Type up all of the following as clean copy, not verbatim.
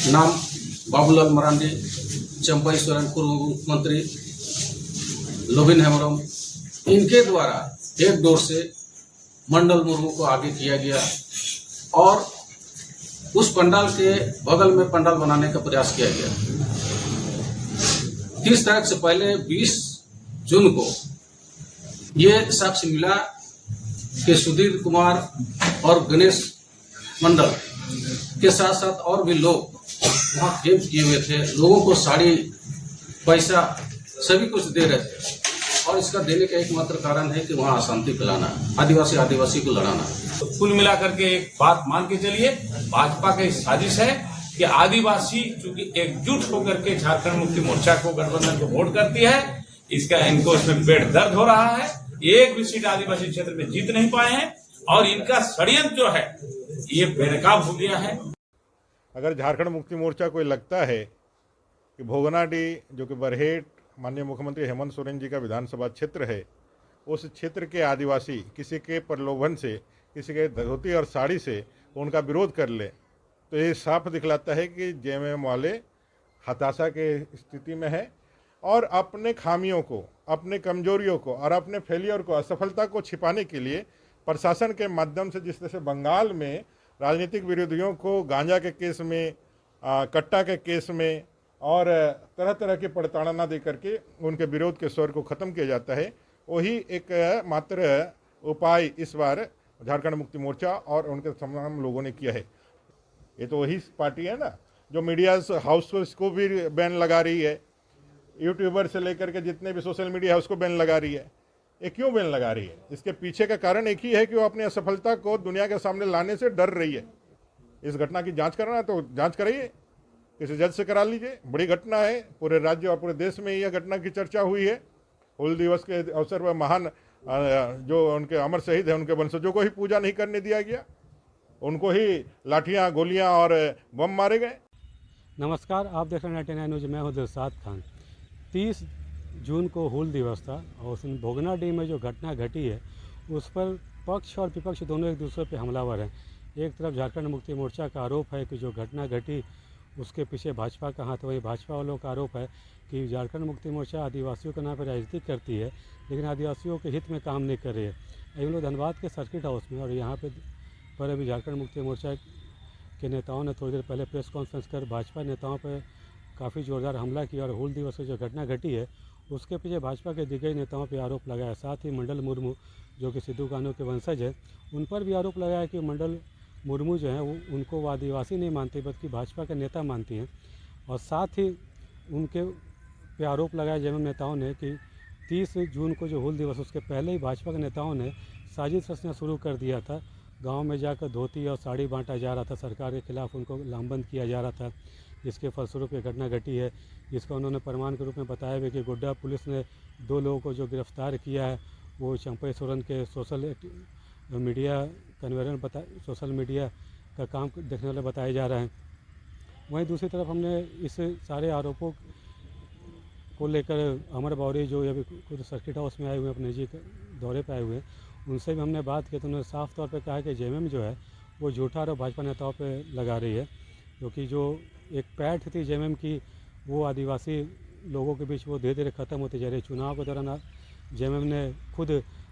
नाम बाबूलाल मरांडी, चंपाई सोरेन पूर्व मुख्यमंत्री, लोबिन हेम्ब्रम, इनके द्वारा एक डोर से मंडल मुर्मू को आगे किया गया और उस पंडाल के बगल में पंडाल बनाने का प्रयास किया गया। 30 तारीख से पहले 20 जून को ये साक्ष्य मिला कि सुधीर कुमार और गणेश मंडल के साथ साथ और भी लोग वहां गेम किए हुए थे, लोगों को साड़ी, पैसा सभी कुछ दे रहे थे और इसका देने का एकमात्र कारण है कि वहां अशांति फैलाना, आदिवासी को लड़ाना। तो कुल मिलाकर के एक बात मान के चलिए, भाजपा की साजिश है कि आदिवासी चूंकि एकजुट होकर के झारखंड मुक्ति मोर्चा को, गठबंधन को वोट करती है, इसका इनको इसमें पेट दर्द हो रहा है। एक भी सीट आदिवासी क्षेत्र में जीत नहीं पाए हैं और इनका षड्यंत्र जो है ये बेनकाब हो गया है। अगर झारखंड मुक्ति मोर्चा को लगता है कि भोगनाडीह जो कि बरहेट माननीय मुख्यमंत्री हेमंत सोरेन जी का विधानसभा क्षेत्र है, उस क्षेत्र के आदिवासी किसी के प्रलोभन से, किसी के धोती और साड़ी से उनका विरोध कर ले, तो ये साफ दिखलाता है कि जेएमएम वाले हताशा के स्थिति में है और अपने खामियों को, अपने कमजोरियों को और अपने फेलियर को, असफलता को छिपाने के लिए प्रशासन के माध्यम से, जिस तरह से बंगाल में राजनीतिक विरोधियों को गांजा के केस में, कट्टा के केस में और तरह तरह की प्रताड़ना दे करके उनके विरोध के स्वर को ख़त्म किया जाता है, वही एक मात्र उपाय इस बार झारखंड मुक्ति मोर्चा और उनके तमाम लोगों ने किया है। ये तो वही पार्टी है ना जो मीडिया हाउस को भी बैन लगा रही है, यूट्यूबर से लेकर के जितने भी सोशल मीडिया है उसको बैन लगा रही है। ये क्यों बैन लगा रही है? इसके पीछे का कारण एक ही है कि वो अपनी असफलता को दुनिया के सामने लाने से डर रही है। इस घटना की जांच करना है तो जांच कराइए, किसी जज से करा लीजिए। बड़ी घटना है, पूरे राज्य और पूरे देश में यह घटना की चर्चा हुई है। हूल दिवस के अवसर पर महान जो उनके अमर शहीद हैं, उनके वंशजों को ही पूजा नहीं करने दिया गया, उनको ही लाठियाँ, गोलियाँ और बम मारे गए। नमस्कार, आप देख रहे हैं 99 न्यूज़। मैं हूं दिलशाद खान। 30 जून को हूल दिवस था और उस भोगनाडीह में जो घटना घटी है उस पर पक्ष और विपक्ष दोनों एक दूसरे पर हमलावर हैं। एक तरफ झारखंड मुक्ति मोर्चा का आरोप है कि जो घटना घटी उसके पीछे भाजपा का हाथ, वही भाजपा वालों का आरोप है कि झारखंड मुक्ति मोर्चा आदिवासियों के नाम पर राजनीति करती है लेकिन आदिवासियों के हित में काम नहीं कर रही है। हम लोग धनबाद के सर्किट हाउस में और यहाँ पर अभी झारखंड मुक्ति मोर्चा के नेताओं ने थोड़ी देर पहले प्रेस कॉन्फ्रेंस कर भाजपा नेताओं पर काफ़ी ज़ोरदार हमला किया और हूल दिवस की जो घटना घटी है उसके पीछे भाजपा के दिग्गज नेताओं पर आरोप लगाया। साथ ही मंडल मुर्मू जो कि सिद्धू कान्हू के वंशज है, उन पर भी आरोप लगाया कि मंडल मुर्मू जो है उनको वो आदिवासी नहीं मानती बल्कि भाजपा के नेता मानती हैं। और साथ ही उनके पे आरोप लगाया जेएमएम नेताओं ने कि 30 जून को जो हूल दिवस उसके पहले ही भाजपा के नेताओं ने साजिश रचना शुरू कर दिया था। गांव में जाकर धोती और साड़ी बांटा जा रहा था, सरकार के खिलाफ उनको लामबंद किया जा रहा था, जिसके फलस्वरूप ये घटना घटी है। जिसका उन्होंने प्रमाण के रूप में बताया भी कि गोड्डा पुलिस ने 2 लोगों को जो गिरफ्तार किया है वो चंपाई सोरेन के social media conveyor social media का काम देखने वाले बताए जा रहे हैं। वहीं दूसरी तरफ हमने इस सारे आरोपों को लेकर अमर बावरी जो अभी खुद सर्किट हाउस में आए हुए हैं, अपने जी दौरे पर आए हुए हैं, उनसे भी हमने बात की तो उन्होंने साफ तौर पे कहा कि जेएमएम जो है वो झूठा आरोप भाजपा नेताओं पे लगा रही है, क्योंकि जो एक पैठ थी जेएमएम की वो आदिवासी लोगों के बीच वो धीरे धीरे ख़त्म होती जा रही है। चुनाव के दौरान जेएमएम ने खुद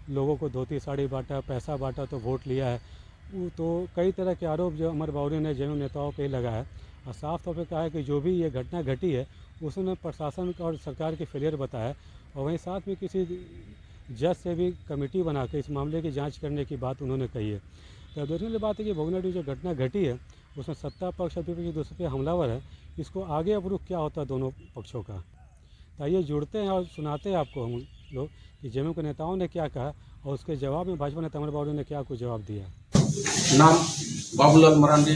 लोगों को धोती साड़ी बांटा, पैसा बांटा तो वोट लिया है। तो कई तरह के आरोप जो अमर बावरी ने जेएमएम नेताओं पे लगा है और साफ तौर पे कहा है कि जो भी ये घटना घटी है उसने प्रशासन और सरकार के फेलियर बताया। और वहीं साथ में किसी जज से भी कमेटी बना के इस मामले की जांच करने की बात उन्होंने कही है। तो देखने वाली बात है कि भोगनाडीह जो घटना घटी है उसमें सत्ता पक्ष और विपक्ष दूसरे पे हमलावर है। इसको आगे अब रुख क्या होता है दोनों पक्षों का, तो आइए जुड़ते हैं और सुनाते हैं आपको हम लोग कि जेएमएम के नेताओं ने क्या कहा और उसके जवाब में भाजपा नेता अमर बावरी ने क्या कुछ जवाब दिया। नाम बाबूलाल मरांडी,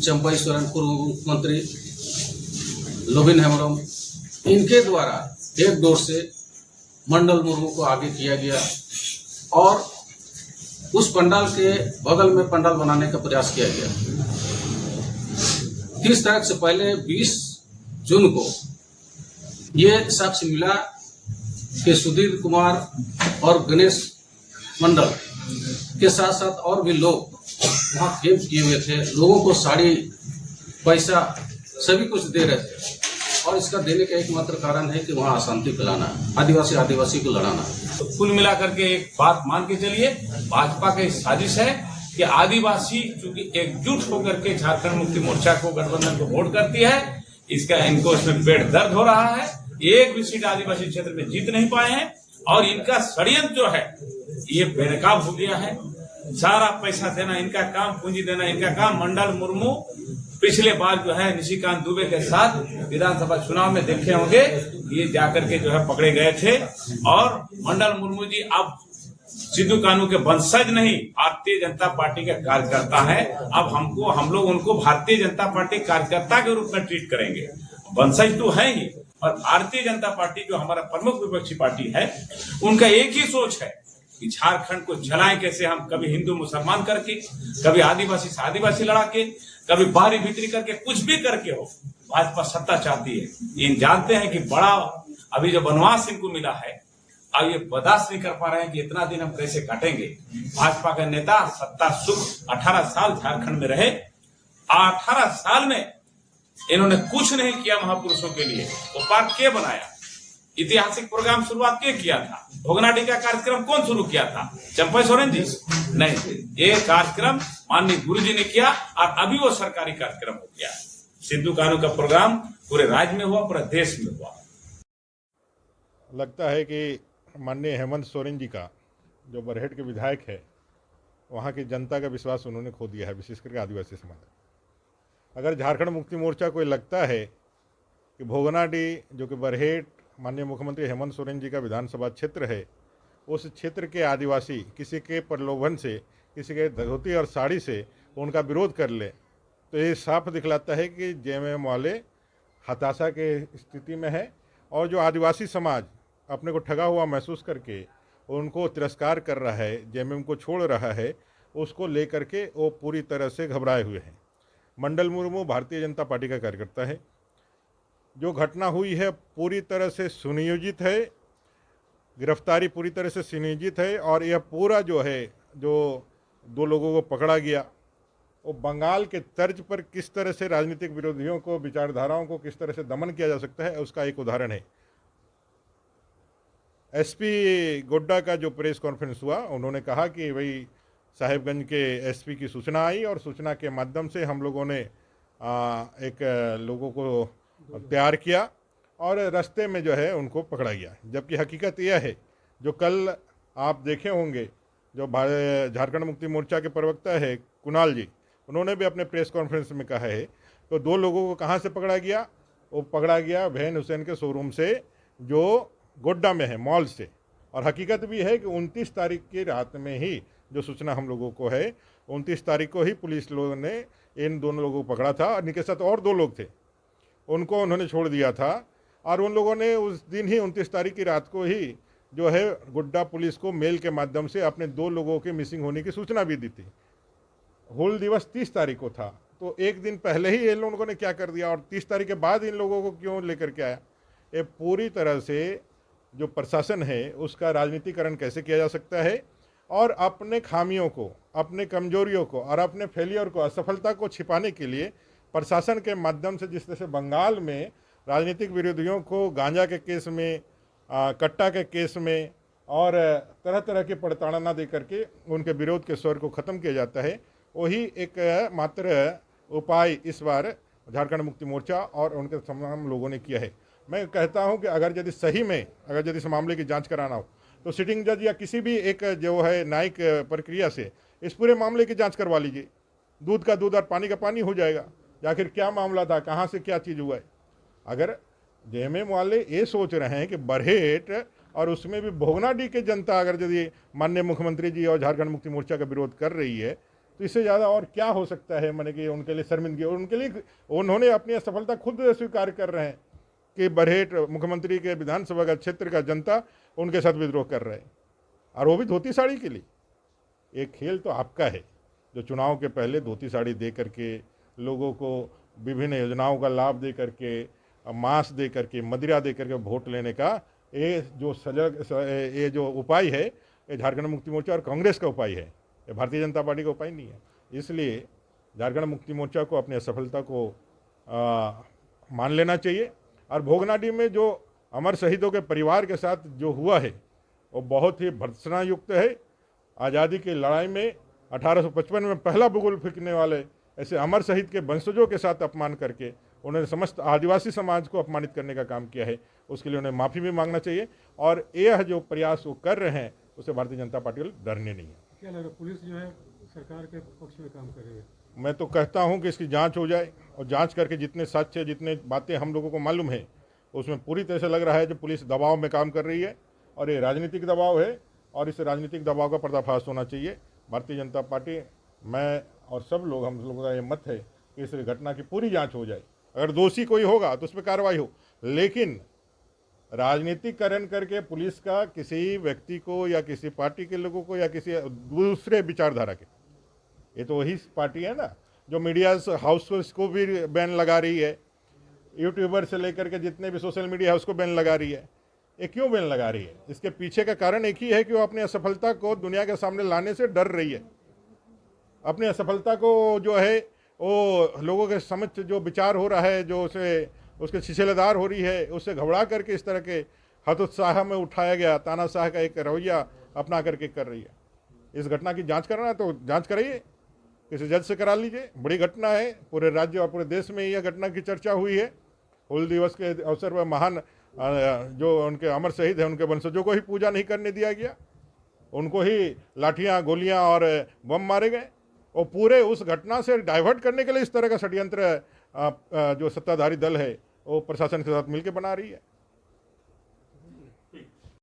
चंपाई सोरेन पूर्व मुख्यमंत्री, लोबिन हेम्ब्रम, इनके द्वारा एक डोर से मंडल मुर्मू को आगे किया गया और उस पंडाल के बगल में पंडाल बनाने का प्रयास किया गया। 30 तारीख से पहले 20 जून को ये साक्ष्य मिला कि सुधीर कुमार और गणेश मंडल के साथ साथ और भी लोग वहां गेम किए हुए थे, लोगों को साड़ी, पैसा सभी कुछ दे रहे थे और इसका देने का एकमात्र कारण है कि वहाँ अशांति फैलाना, आदिवासी को लड़ाना। तो कुल मिलाकर के एक बात मान के चलिए, भाजपा की साजिश है कि आदिवासी चूंकि एकजुट होकर के झारखंड मुक्ति मोर्चा को, गठबंधन को वोट करती है, इसका इनको इसमें पेट दर्द हो रहा है। एक भी सीट आदिवासी क्षेत्र में जीत नहीं पाए हैं और इनका षड्यंत्र जो है ये बेनकाब हो गया है। सारा पैसा देना इनका काम, पूंजी देना इनका काम। मंडल मुर्मू पिछले बार जो है निशिकांत दुबे के साथ विधानसभा चुनाव में देखे होंगे, ये जाकर के जो है पकड़े गए थे। और मंडल मुर्मू जी अब सिद्धू कानू के वंशज नहीं, भारतीय जनता पार्टी के कार्यकर्ता है। अब हम लोग उनको भारतीय जनता पार्टी कार्यकर्ता के रूप में ट्रीट करेंगे। वंशज तो है ही, और भारतीय जनता पार्टी जो हमारा प्रमुख विपक्षी पार्टी है, उनका एक ही सोच है कि झारखंड को जलाएं कैसे हम, कभी हिंदू मुसलमान करके, कभी आदिवासी से आदिवासी लड़ा के, कभी बाहरी भीतरी करके, कुछ भी करके हो। भाजपा सत्ता चाहती है। इन जानते हैं कि बड़ा अभी जो वनवास इनको मिला है, अब ये बर्दाश्त नहीं कर पा रहे हैं कि इतना दिन हम कैसे काटेंगे। भाजपा के नेता सत्ता सुख 18 साल झारखंड में रहे, 18 साल में इन्होंने कुछ नहीं किया महापुरुषों के लिए। वो पार्क के बनाया, ऐतिहासिक प्रोग्राम शुरुआत के किया था, भोगनाडी का कार्यक्रम कौन शुरू किया था? चंपा सोरेन जी? नहीं, ये कार्यक्रम माननीय गुरु जी ने किया और अभी वो सरकारी कार्यक्रम हो गया। सिद्धू कानू का प्रोग्राम पूरे राज्य में हुआ, पूरे देश में हुआ। लगता है कि माननीय हेमंत सोरेन जी का जो बरहेट के विधायक है, वहाँ की जनता का विश्वास उन्होंने खो दिया है, विशेष करके आदिवासी समाज। अगर झारखंड मुक्ति मोर्चा को लगता है कि भोगनाडी जो कि बरहेट माननीय मुख्यमंत्री हेमंत सोरेन जी का विधानसभा क्षेत्र है, उस क्षेत्र के आदिवासी किसी के प्रलोभन से, किसी के धोती और साड़ी से उनका विरोध कर ले, तो ये साफ दिखलाता है कि जेएमएम वाले हताशा के स्थिति में है। और जो आदिवासी समाज अपने को ठगा हुआ महसूस करके उनको तिरस्कार कर रहा है, जेएमएम को छोड़ रहा है, उसको लेकर के वो पूरी तरह से घबराए हुए हैं। मंडल मुर्मू भारतीय जनता पार्टी का कार्यकर्ता है। जो घटना हुई है पूरी तरह से सुनियोजित है, गिरफ्तारी पूरी तरह से सुनियोजित है। और यह पूरा जो है, जो 2 लोगों को पकड़ा गया, वो बंगाल के तर्ज पर किस तरह से राजनीतिक विरोधियों को, विचारधाराओं को किस तरह से दमन किया जा सकता है, उसका एक उदाहरण है। एसपी गोड्डा का जो प्रेस कॉन्फ्रेंस हुआ, उन्होंने कहा कि भाई साहिबगंज के एसपी की सूचना आई और सूचना के माध्यम से हम लोगों ने एक लोगों को तैयार किया और रास्ते में जो है उनको पकड़ा गया। जबकि हकीकत यह है, जो कल आप देखे होंगे, जो झारखंड मुक्ति मोर्चा के प्रवक्ता है कुणाल जी, उन्होंने भी अपने प्रेस कॉन्फ्रेंस में कहा है, तो 2 लोगों को कहाँ से पकड़ा गया? वो पकड़ा गया वैन हुसैन के शोरूम से, जो गोड्डा में है, मॉल से। और हकीकत भी है कि 29 तारीख की रात में ही जो सूचना हम लोगों को है, 29 तारीख को ही पुलिस लोगों ने इन दोनों लोगों को पकड़ा था और इनके साथ और 2 लोग थे, उनको उन्होंने छोड़ दिया था। और उन लोगों ने उस दिन ही 29 तारीख की रात को ही जो है गोड्डा पुलिस को मेल के माध्यम से अपने 2 लोगों के मिसिंग होने की सूचना भी दी थी। हूल दिवस 30 तारीख को था, तो एक दिन पहले ही इन लोगों ने क्या कर दिया और 30 तारीख के बाद इन लोगों को क्यों लेकर के आया? ये पूरी तरह से जो प्रशासन है उसका राजनीतिकरण कैसे किया जा सकता है और अपने खामियों को, अपने कमजोरियों को और अपने फेलियर को, असफलता को छिपाने के लिए प्रशासन के माध्यम से, जिस तरह से बंगाल में राजनीतिक विरोधियों को गांजा के केस में, कट्टा के केस में और तरह तरह की प्रताड़ना दे करके उनके विरोध के स्वर को ख़त्म किया जाता है, वही एक मात्र उपाय इस बार झारखंड मुक्ति मोर्चा और उनके तमाम लोगों ने किया है। मैं कहता हूं कि अगर यदि सही में इस मामले की जांच कराना हो तो सिटिंग जज या किसी भी एक जो है न्यायिक प्रक्रिया से इस पूरे मामले की जांच करवा लीजिए। दूध का दूध और पानी का पानी हो जाएगा। आखिर क्या मामला था, कहाँ से क्या चीज़ हुआ है। अगर जेएमएम वाले ये सोच रहे हैं कि बरहेट और उसमें भी भोगनाडी के जनता अगर यदि माननीय मुख्यमंत्री जी और झारखंड मुक्ति मोर्चा का विरोध कर रही है, तो इससे ज़्यादा और क्या हो सकता है। मैंने कि उनके लिए शर्मिंदगी, और उनके लिए उन्होंने अपनी असफलता खुद स्वीकार कर रहे हैं कि बरहेट मुख्यमंत्री के विधानसभा का क्षेत्र का जनता उनके साथ विद्रोह कर रहे हैं, और वो भी धोती साड़ी के लिए। एक खेल तो आपका है, जो चुनाव के पहले धोती साड़ी दे करके लोगों को विभिन्न योजनाओं का लाभ दे करके, मांस दे करके, मदिरा दे करके वोट लेने का ये जो उपाय है, ये झारखंड मुक्ति मोर्चा और कांग्रेस का उपाय है, ये भारतीय जनता पार्टी का उपाय नहीं है। इसलिए झारखंड मुक्ति मोर्चा को अपनी असफलता को मान लेना चाहिए। और भोगनाडीह में जो अमर शहीदों के परिवार के साथ जो हुआ है वो बहुत ही भर्त्सना युक्त है। आज़ादी की लड़ाई में 1855 में पहला बुगुल फेंकने वाले ऐसे अमर शहीद के वंशजों के साथ अपमान करके उन्होंने समस्त आदिवासी समाज को अपमानित करने का काम किया है। उसके लिए उन्हें माफ़ी भी मांगना चाहिए। और यह जो प्रयास वो कर रहे हैं उससे भारतीय जनता पार्टी वाले डरने नहीं है। क्या लग रहा है पुलिस जो है सरकार के पक्ष में काम कर रही है? मैं तो कहता हूं कि इसकी जांच हो जाए और जांच करके जितने सच है, जितने बातें हम लोगों को मालूम है, उसमें पूरी तरह से लग रहा है कि पुलिस दबाव में काम कर रही है और ये राजनीतिक दबाव है और इस राजनीतिक दबाव का पर्दाफाश होना चाहिए। भारतीय जनता पार्टी, मैं और सब लोग, हम लोगों का ये मत है कि इस घटना की पूरी जांच हो जाए। अगर दोषी कोई होगा तो उस पर कार्रवाई हो, लेकिन राजनीतिकरण करके पुलिस का किसी व्यक्ति को या किसी पार्टी के लोगों को या किसी दूसरे विचारधारा के, ये तो वही पार्टी है ना जो मीडिया हाउस को भी बैन लगा रही है, यूट्यूबर से लेकर के जितने भी सोशल मीडिया है उसको बैन लगा रही है। ये क्यों बैन लगा रही है? इसके पीछे का कारण एक ही है कि वो अपनी असफलता को दुनिया के सामने लाने से डर रही है। अपनी असफलता को जो है वो लोगों के समक्ष जो विचार हो रहा है, जो उसके शिशेलेदार हो रही है, उससे घबरा करके इस तरह के हतोत्साह में उठाया गया तानाशाह का एक रवैया अपना करके कर रही है। इस घटना की जांच करना है तो जांच कराइए, किसी जज से करा लीजिए। बड़ी घटना है, पूरे राज्य और पूरे देश में यह घटना की चर्चा हुई है। हुल दिवस के अवसर पर महान जो उनके अमर शहीद हैं उनके वंशजों को ही पूजा नहीं करने दिया गया, उनको ही लाठियाँ, गोलियाँ और बम मारे गए। और पूरे उस घटना से डाइवर्ट करने के लिए इस तरह का षड्यंत्र जो सत्ताधारी दल है वो प्रशासन के साथ मिलकर बना रही है।